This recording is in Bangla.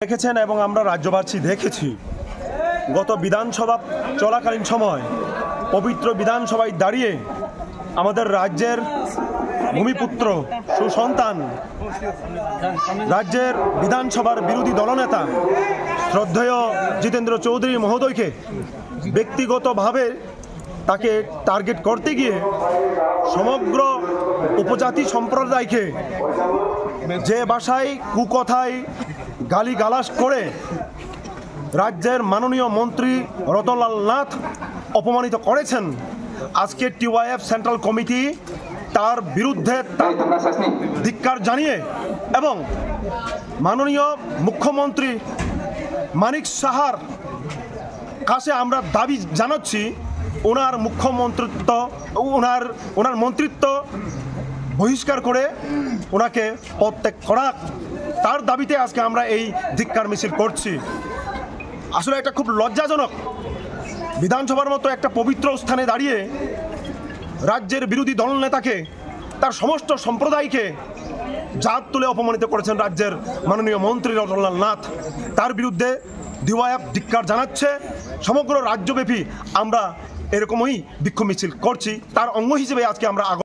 দেখেছেন এবং আমরা রাজ্যবাসী দেখেছি গত বিধানসভা চলাকালীন সময় পবিত্র বিধানসভায় দাঁড়িয়ে আমাদের রাজ্যের ভূমিপুত্র সুসন্তান রাজ্যের বিধানসভার বিরোধী দলনেতা শ্রদ্ধেয় জিতেন্দ্র চৌধুরী মহোদয়কে ব্যক্তিগতভাবে তাকে টার্গেট করতে গিয়ে সমগ্র উপজাতি সম্প্রদায়কে যে ভাষায় কুকথায় গালিগালাজ করে রাজ্যের মাননীয় মন্ত্রী রতনলাল নাথ অপমানিত করেছেন। আজকে টিওয়াইএফ সেন্ট্রাল কমিটি তার বিরুদ্ধে ধিক্কার জানিয়ে এবং মাননীয় মুখ্যমন্ত্রী মানিক সাহার কাছে আমরা দাবি জানাচ্ছি ওনার মুখ্যমন্ত্রিত্ব ওনার মন্ত্রিত্ব বহিষ্কার করে ওনাকে পদত্যাগ করা, তার দাবিতে আজকে আমরা এই ধিক্কার মিছিল করছি। আসলে এটা খুব লজ্জাজনক, বিধানসভার মতো একটা পবিত্র স্থানে দাঁড়িয়ে রাজ্যের বিরোধী দলনেতাকে তার সমস্ত সম্প্রদায়কে জাত তুলে অপমানিত করেছেন রাজ্যের মাননীয় মন্ত্রী রতনলাল নাথ। তার বিরুদ্ধে টিওয়াইএফ ধিক্কার জানাচ্ছে। সমগ্র রাজ্যব্যাপী আমরা এরকমই বিক্ষোভ মিছিল করছি, তার অঙ্গ হিসেবে আজকে আমরা